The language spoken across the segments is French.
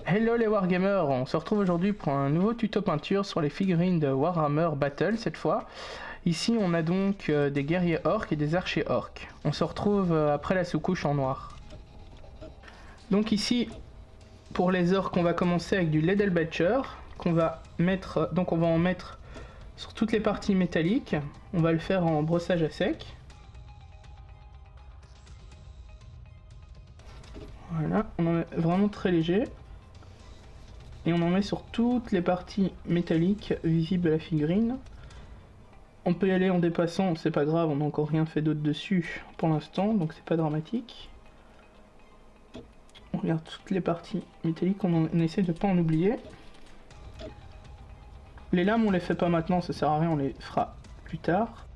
Hello les Wargamers, on se retrouve aujourd'hui pour un nouveau tuto peinture sur les figurines de Warhammer Battle cette fois. Ici on a donc des guerriers orques et des archers orques. On se retrouve après la sous-couche en noir. Donc ici, pour les orques, on va commencer avec du Ledelbacher qu'on va mettre, donc on va en mettre sur toutes les parties métalliques. On va le faire en brossage à sec. Voilà, on en met vraiment très léger. Et on en met sur toutes les parties métalliques visibles de la figurine. On peut y aller en dépassant, c'est pas grave, on n'a encore rien fait d'autre dessus pour l'instant, donc c'est pas dramatique. On regarde toutes les parties métalliques, on essaie de pas en oublier. Les lames on les fait pas maintenant, ça sert à rien, on les fera plus tard.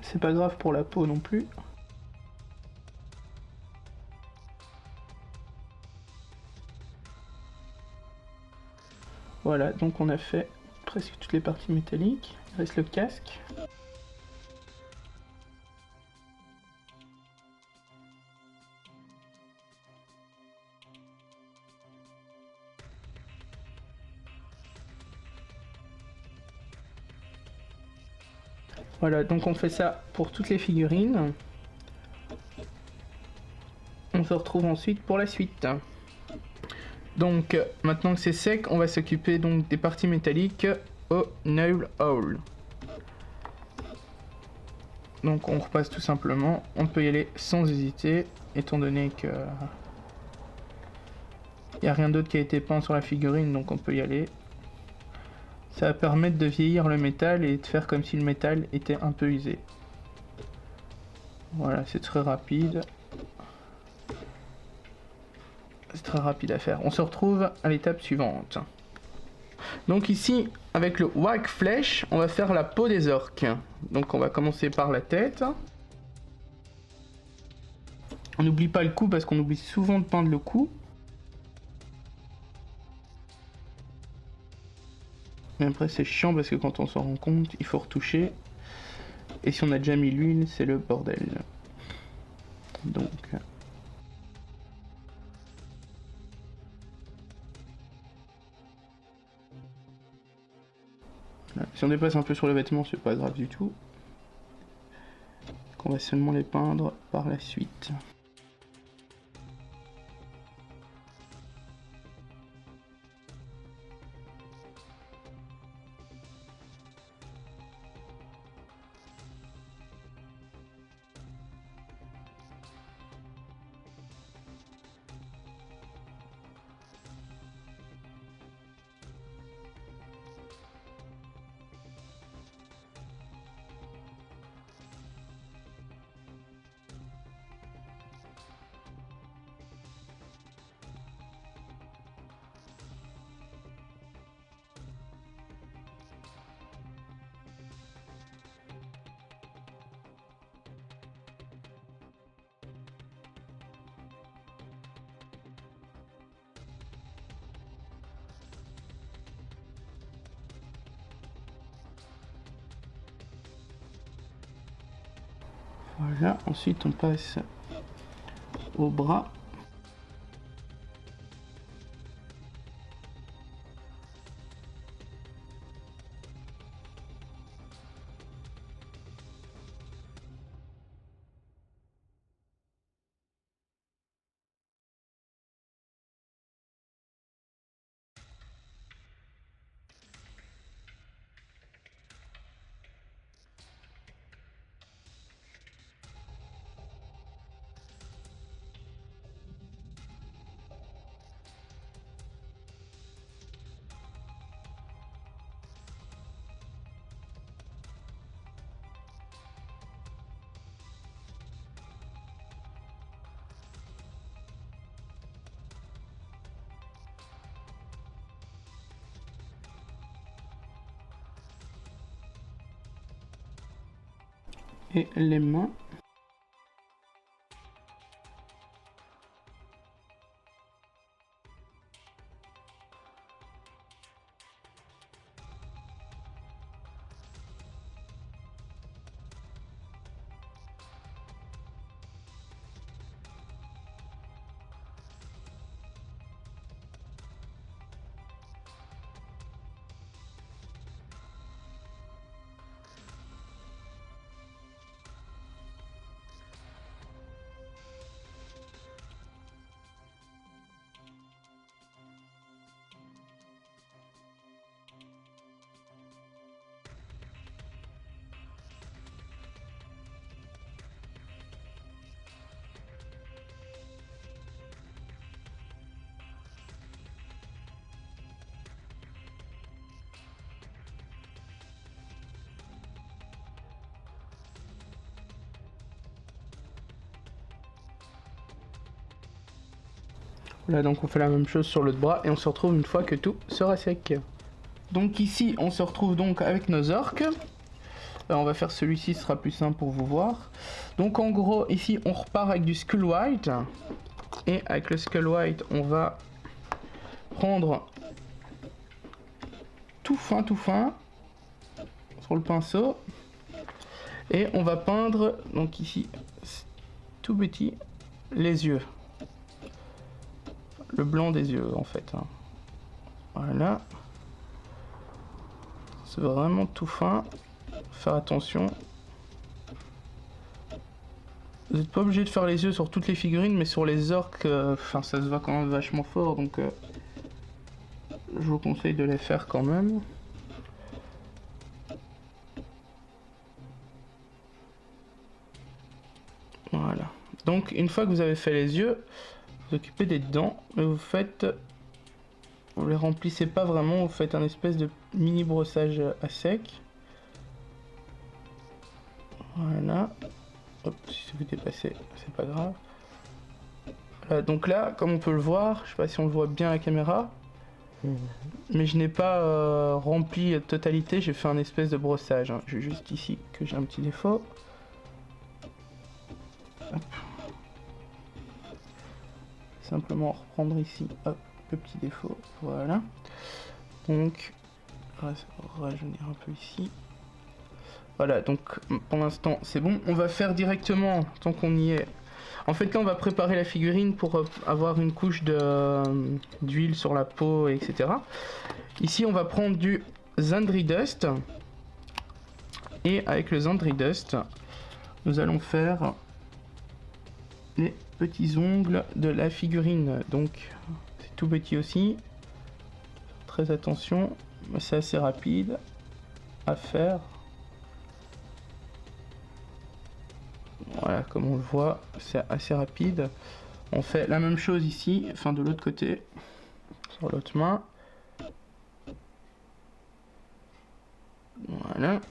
C'est pas grave pour la peau non plus. Voilà, donc on a fait presque toutes les parties métalliques. Il reste le casque. Voilà, donc on fait ça pour toutes les figurines. On se retrouve ensuite pour la suite. Donc maintenant que c'est sec, on va s'occuper donc des parties métalliques au nail hole. Donc on repasse tout simplement, on peut y aller sans hésiter, étant donné que il n'y a rien d'autre qui a été peint sur la figurine, donc on peut y aller. Ça va permettre de vieillir le métal et de faire comme si le métal était un peu usé. Voilà, c'est très rapide. C'est très rapide à faire. On se retrouve à l'étape suivante. Donc ici, avec le Whack Flèche, on va faire la peau des orques. Donc on va commencer par la tête. On n'oublie pas le cou parce qu'on oublie souvent de peindre le cou. Mais après c'est chiant parce que quand on s'en rend compte, il faut retoucher. Et si on a déjà mis l'huile, c'est le bordel. Donc... Voilà. Si on dépasse un peu sur le vêtement, c'est pas grave du tout. On va seulement les peindre par la suite. Voilà, ensuite on passe au bras. Et les mains. Là donc on fait la même chose sur l'autre bras et on se retrouve une fois que tout sera sec. Donc ici on se retrouve donc avec nos orques. On va faire celui-ci, ce sera plus simple pour vous voir. Donc en gros ici on repart avec du Skull White. Et avec le Skull White on va prendre tout fin sur le pinceau. Et on va peindre, donc ici, tout petit, les yeux. Le blanc des yeux en fait. Voilà. C'est vraiment tout fin. Faire attention. Vous n'êtes pas obligé de faire les yeux sur toutes les figurines, mais sur les orques, ça se voit quand même vachement fort, donc je vous conseille de les faire quand même. Voilà. Donc une fois que vous avez fait les yeux, vous occupez des dents, mais vous les remplissez pas vraiment, vous faites un espèce de mini brossage à sec. Voilà. Hop, si ça vous dépassez, c'est pas grave. Voilà, donc là, comme on peut le voir, je sais pas si on le voit bien à la caméra, mais je n'ai pas rempli la totalité, j'ai fait un espèce de brossage. J'ai juste ici que j'ai un petit défaut. Hop. Simplement reprendre ici, hop, le petit défaut, voilà. Donc, rajeunir un peu ici. Voilà, donc pour l'instant c'est bon. On va faire directement, tant qu'on y est. En fait là on va préparer la figurine pour avoir une couche d'huile sur la peau, etc. Ici on va prendre du Zandri Dust. Et avec le Zandri Dust, nous allons faire les petits ongles de la figurine. Donc c'est tout petit aussi. Très attention, c'est assez rapide à faire. Voilà, comme on le voit, c'est assez rapide. On fait la même chose ici, enfin de l'autre côté, sur l'autre main. Voilà.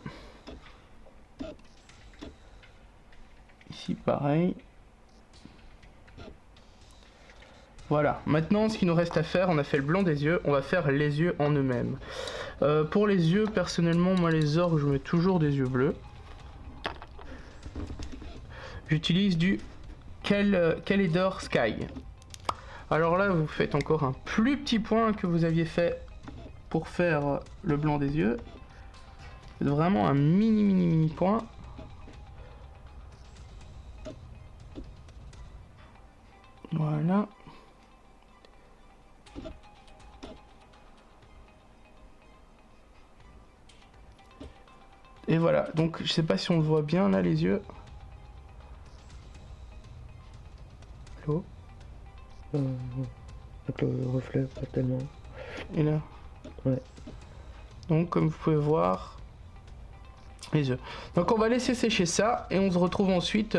Ici pareil. Voilà, maintenant ce qu'il nous reste à faire, on a fait le blanc des yeux, on va faire les yeux en eux-mêmes. Pour les yeux, personnellement, moi les orques, je mets toujours des yeux bleus. J'utilise du Kaledor Sky. Alors là, vous faites encore un plus petit point que vous aviez fait pour faire le blanc des yeux. C'est vraiment un mini point. Voilà. Et voilà, donc je sais pas si on le voit bien là les yeux. Allô? Avec le reflet, pas tellement. Et là? Ouais. Donc comme vous pouvez voir, les yeux. Donc on va laisser sécher ça et on se retrouve ensuite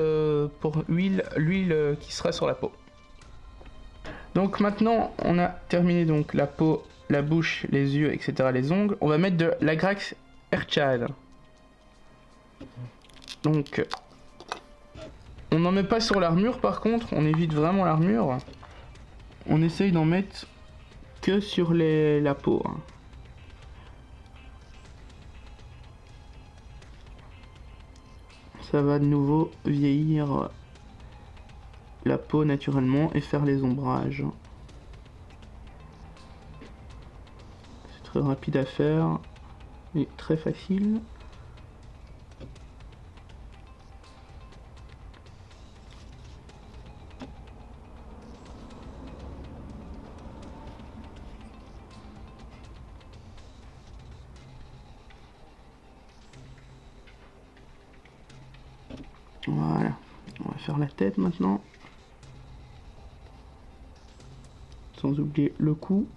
pour l'huile qui sera sur la peau. Donc maintenant on a terminé donc la peau, la bouche, les yeux, etc. les ongles. On va mettre de l'Agrax Earthshade. Donc on n'en met pas sur l'armure par contre, on évite vraiment l'armure. On essaye d'en mettre que sur la peau. Ça va de nouveau vieillir la peau naturellement et faire les ombrages. C'est très rapide à faire et très facile. Voilà, on va faire la tête maintenant. Sans oublier le cou.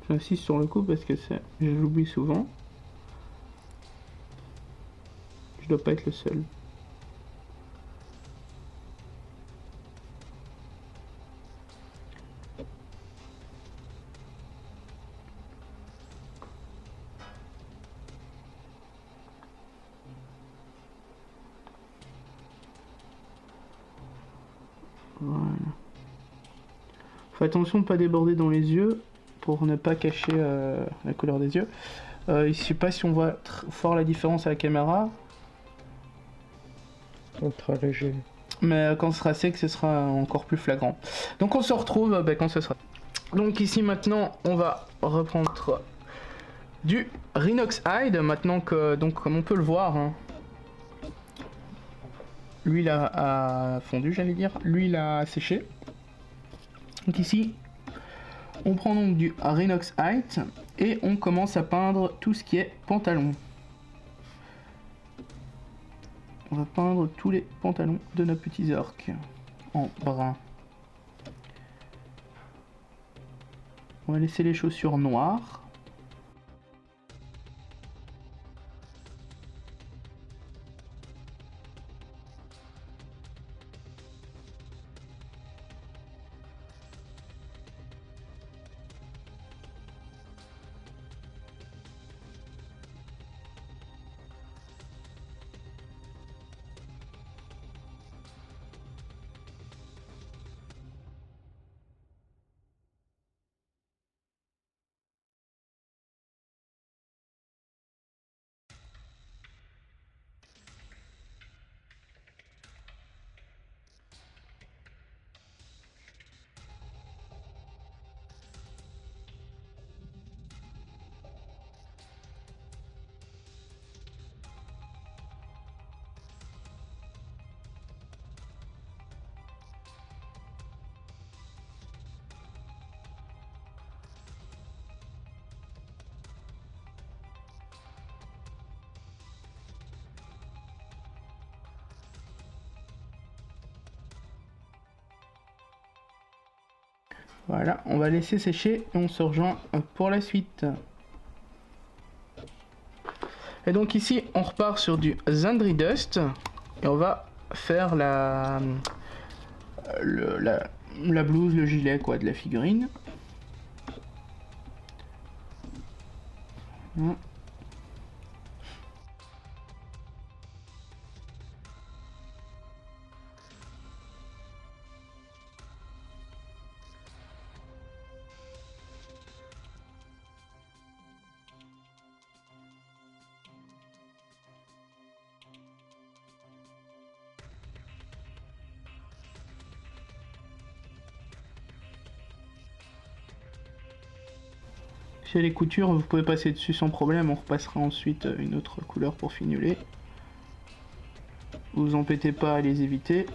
J'insiste sur le cou parce que je l'oublie souvent. Je dois pas être le seul. Voilà. Faut attention de pas déborder dans les yeux pour ne pas cacher la couleur des yeux. Je sais pas si on voit fort la différence à la caméra. Ultra léger. Mais quand ce sera sec, ce sera encore plus flagrant. Donc on se retrouve quand ce sera. Donc ici maintenant, on va reprendre du Rhinox Hide. Maintenant que, donc comme on peut le voir, hein, l'huile a fondu, j'allais dire. L'huile a séché. Donc ici, on prend donc du Rhinox Hide et on commence à peindre tout ce qui est pantalon. On va peindre tous les pantalons de nos petits orques en brun. On va laisser les chaussures noires. Voilà, on va laisser sécher et on se rejoint pour la suite. Et donc ici, on repart sur du Zandri Dust et on va faire la blouse, le gilet quoi, de la figurine. Voilà. Si les coutures, vous pouvez passer dessus sans problème, on repassera ensuite une autre couleur pour finuler. Vous embêtez pas à les éviter.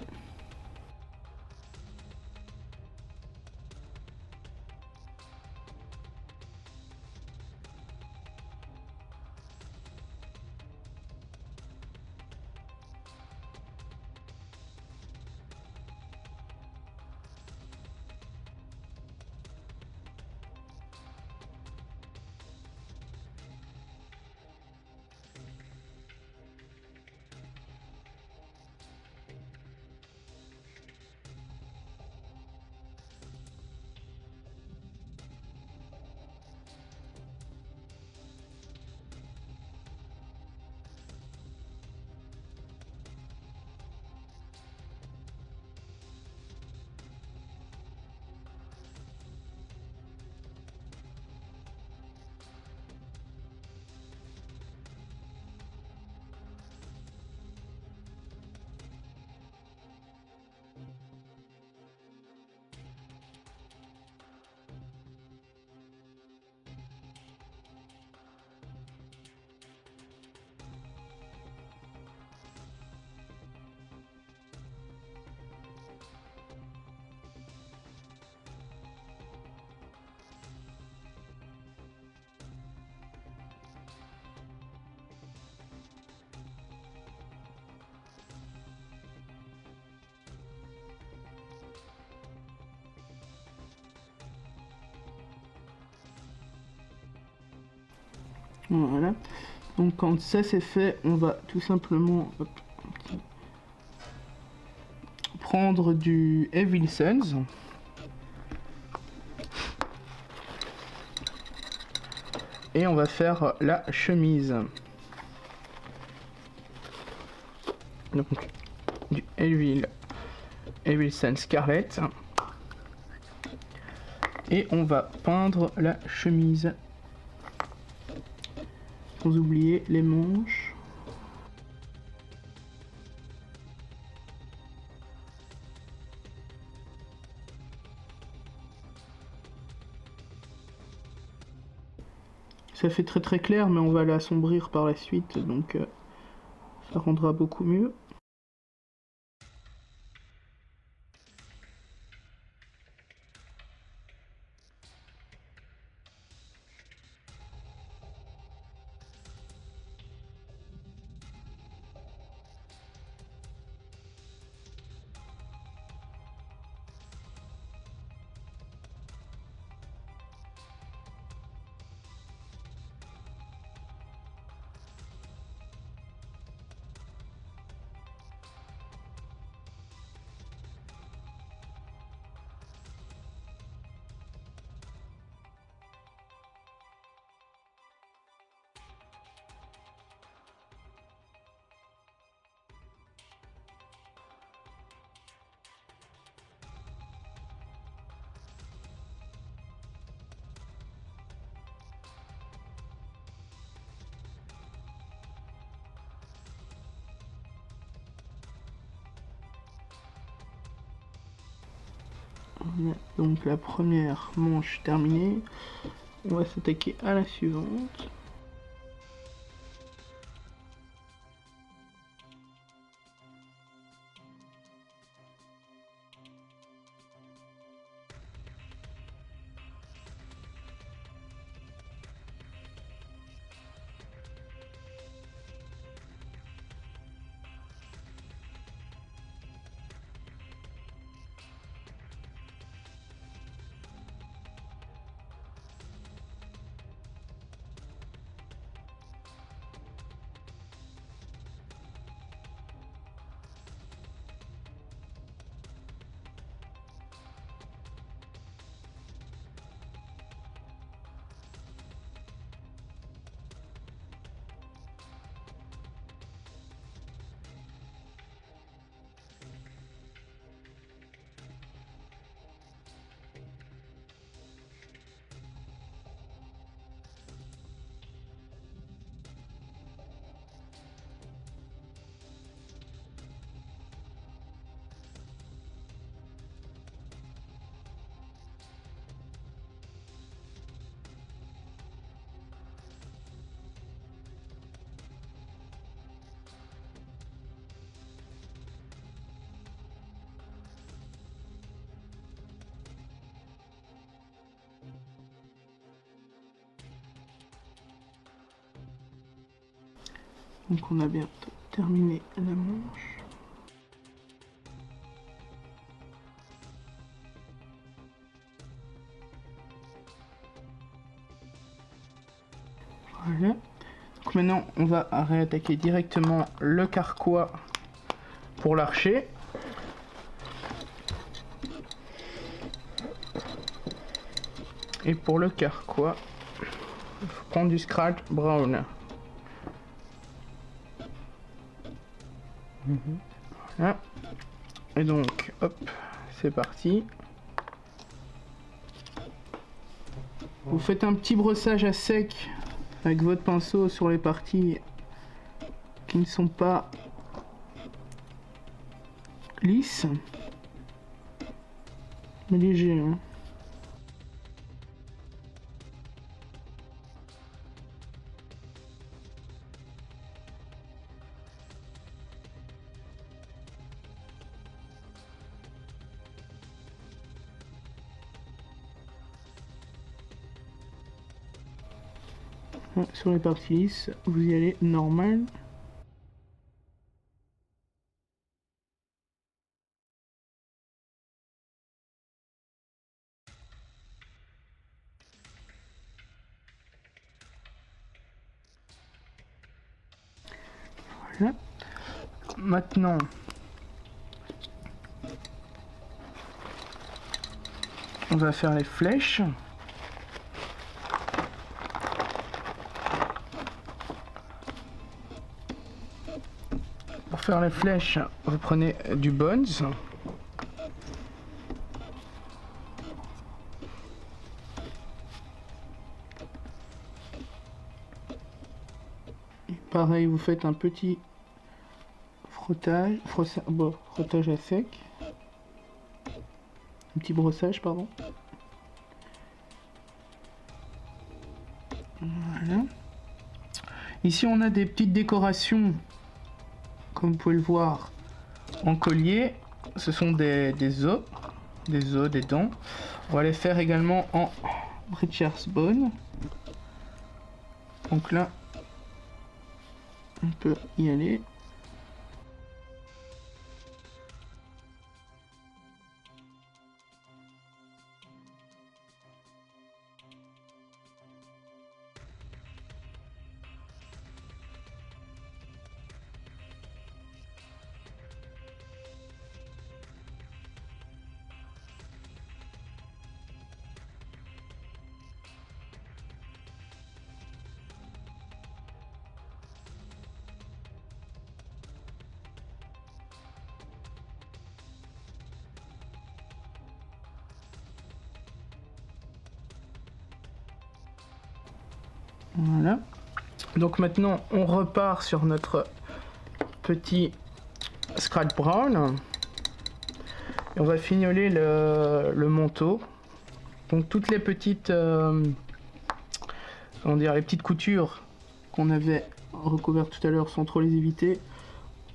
Voilà. Donc quand ça c'est fait, on va tout simplement prendre du Evil Sons. Et on va faire la chemise. Donc du Evil et Wilson Scarlett. Et on va peindre la chemise. Sans oublier les manches. Ça fait très très clair, mais on va l'assombrir par la suite, donc ça rendra beaucoup mieux. On a donc la première manche terminée. On va s'attaquer à la suivante. Donc on a bientôt terminé la manche. Voilà. Donc maintenant on va réattaquer directement le carquois pour l'archer. Et pour le carquois, il faut prendre du scratch brown. Voilà. Et donc, hop, c'est parti. Vous faites un petit brossage à sec avec votre pinceau sur les parties qui ne sont pas lisses, mais légers, hein. Sur les parties lisses, vous y allez normal. Voilà. Maintenant, on va faire les flèches. Pour faire les flèches, vous prenez du Bones. pareil, vous faites un petit frottage à sec. Un petit brossage, pardon. Voilà. Ici, on a des petites décorations, comme vous pouvez le voir, en collier. Ce sont des os, des dents. On va les faire également en Breacher's Bone. Donc là, on peut y aller. Voilà. Donc maintenant, on repart sur notre petit Scratch Brown. Et on va fignoler le manteau. Donc toutes les petites, comment dire, les petites coutures qu'on avait recouvertes tout à l'heure sans trop les éviter,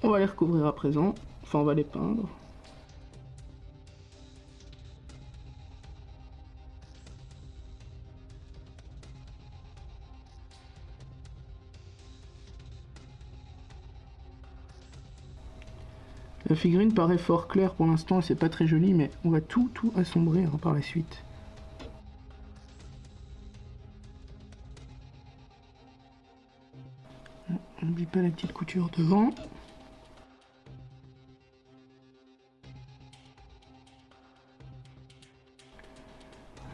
on va les recouvrir à présent. Enfin, on va les peindre. La figurine paraît fort claire pour l'instant, c'est pas très joli, mais on va tout assombrir par la suite. N'oublie pas la petite couture devant.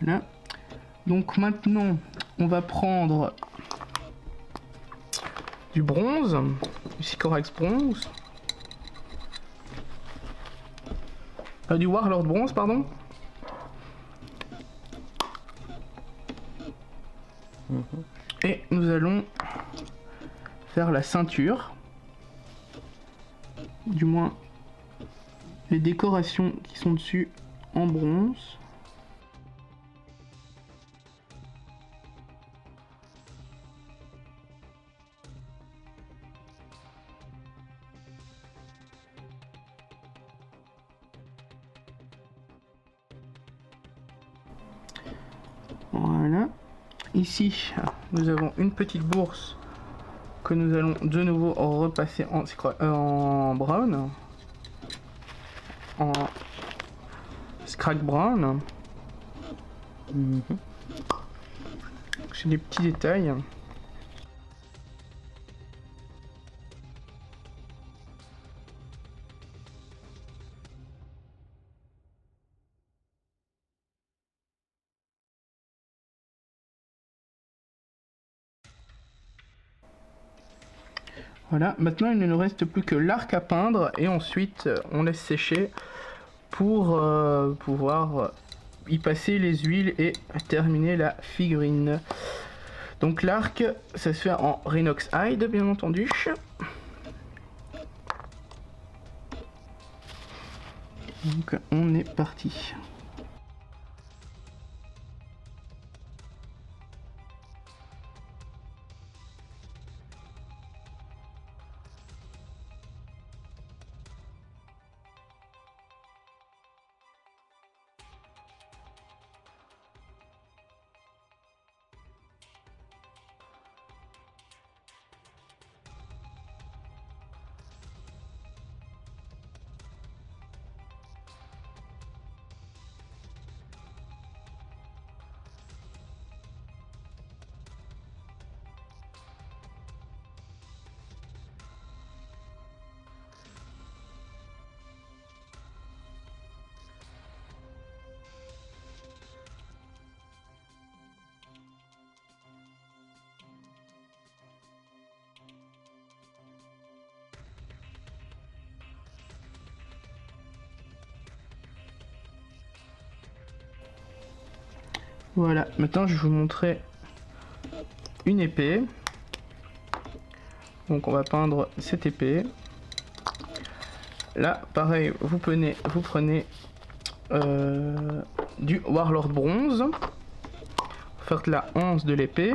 Voilà. Donc maintenant, on va prendre du bronze, du Sycorax bronze. Du Warlord bronze, pardon. Et nous allons faire la ceinture. Du moins, les décorations qui sont dessus en bronze. Voilà. Ici, nous avons une petite bourse que nous allons de nouveau repasser en brown. En Scratch Brown. J'ai des petits détails. Voilà, maintenant il ne nous reste plus que l'arc à peindre et ensuite on laisse sécher pour pouvoir y passer les huiles et terminer la figurine. Donc l'arc, ça se fait en Rhinox Hide bien entendu. Donc on est parti. Voilà, maintenant je vais vous montrer une épée. Donc on va peindre cette épée. Là, pareil, vous prenez du Warlord bronze. Faites la 11 de l'épée.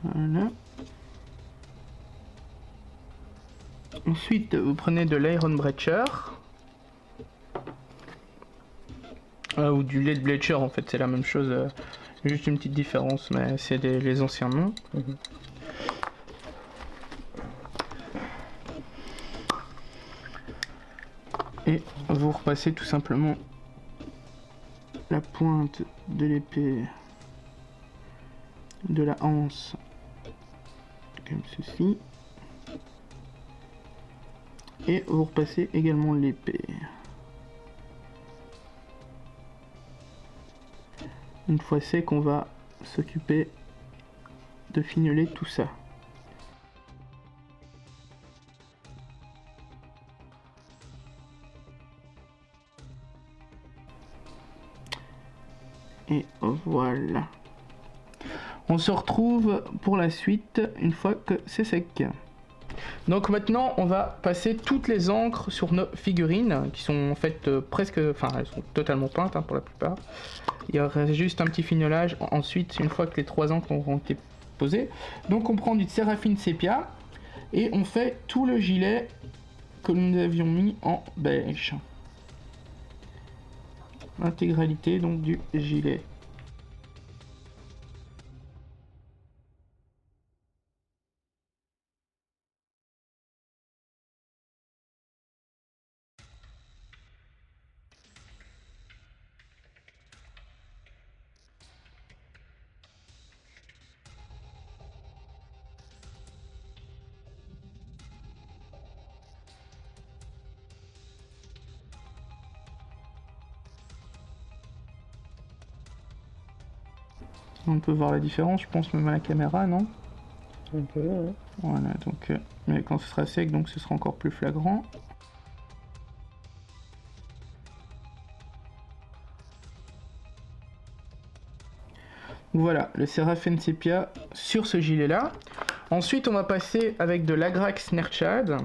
Voilà. Ensuite, vous prenez de l'Iron Breacher. Ou du Lead Bleacher, en fait, c'est la même chose. Juste une petite différence, mais c'est les anciens noms. Et vous repassez tout simplement la pointe de l'épée de la anse comme ceci. Et vous repassez également l'épée. Une fois sec, on va s'occuper de fignoler tout ça. Et voilà. On se retrouve pour la suite une fois que c'est sec. Donc maintenant on va passer toutes les encres sur nos figurines qui sont en fait presque, enfin elles sont totalement peintes pour la plupart. Il y aura juste un petit fignolage ensuite une fois que les 3 encres auront été posées. Donc on prend du Seraphine Sépia et on fait tout le gilet que nous avions mis en beige. L'intégralité donc du gilet. On peut voir la différence, je pense, même à la caméra, non? Un peu, hein. Voilà, donc, mais quand ce sera sec, donc ce sera encore plus flagrant. Voilà, le Seraphine Sépia sur ce gilet-là. Ensuite, on va passer avec de l'Agrax Nerchad.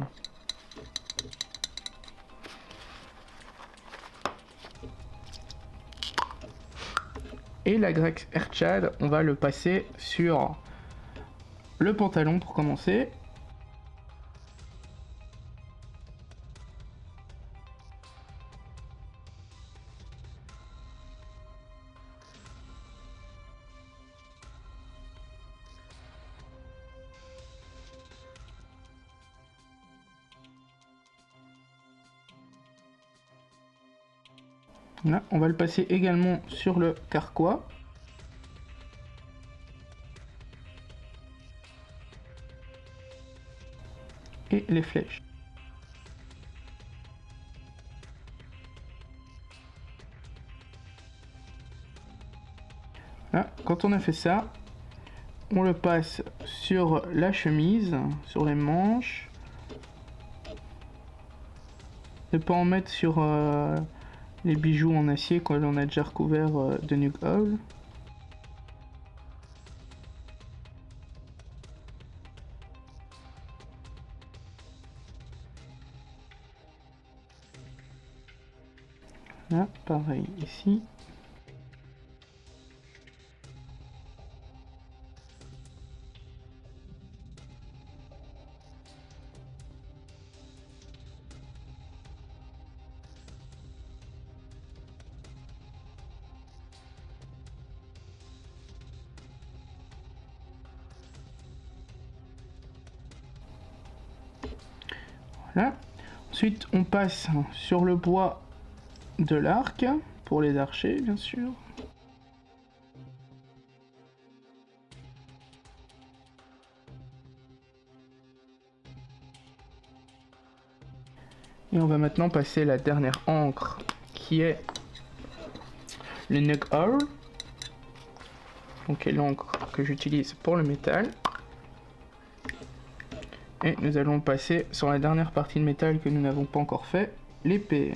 Et l'Agrax Nerchad, on va le passer sur le pantalon pour commencer. Là, on va le passer également sur le carquois. Et les flèches. Là, quand on a fait ça, on le passe sur la chemise, sur les manches. Ne pas en mettre sur les bijoux en acier quand on a déjà recouvert de nuque hole. Là, pareil ici. Voilà. Ensuite, on passe sur le bois de l'arc, pour les archers, bien sûr. Et on va maintenant passer la dernière encre, qui est le Nug Ore. Donc, est l'encre que j'utilise pour le métal. Et nous allons passer sur la dernière partie de métal que nous n'avons pas encore fait, l'épée.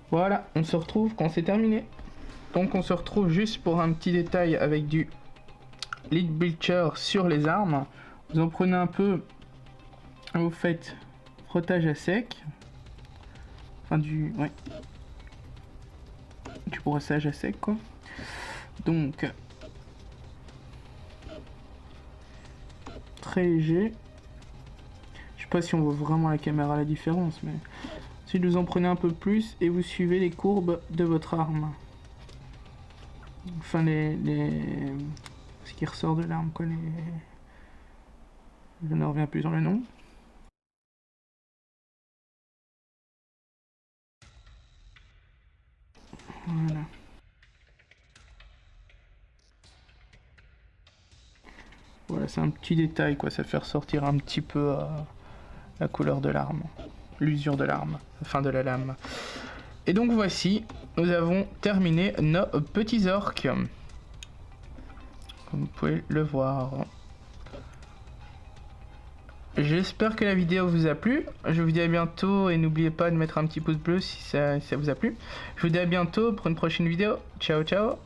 Voilà, on se retrouve quand c'est terminé. Donc on se retrouve juste pour un petit détail avec du Lead Bleacher sur les armes. Vous en prenez un peu, vous faites frottage à sec. Enfin du brossage à sec quoi. Donc très léger. Je sais pas si on voit vraiment à la caméra la différence, mais ensuite vous en prenez un peu plus et vous suivez les courbes de votre arme. Enfin ce qui ressort de l'arme quoi, je ne reviens plus dans le nom. Voilà. Voilà, c'est un petit détail quoi, ça fait ressortir un petit peu la couleur de l'arme, l'usure de l'arme, enfin de la lame. Et donc voici, nous avons terminé nos petits orques. Comme vous pouvez le voir. J'espère que la vidéo vous a plu. Je vous dis à bientôt et n'oubliez pas de mettre un petit pouce bleu si ça vous a plu. Je vous dis à bientôt pour une prochaine vidéo. Ciao ciao.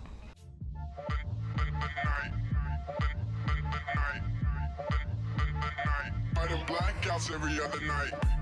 Every other night.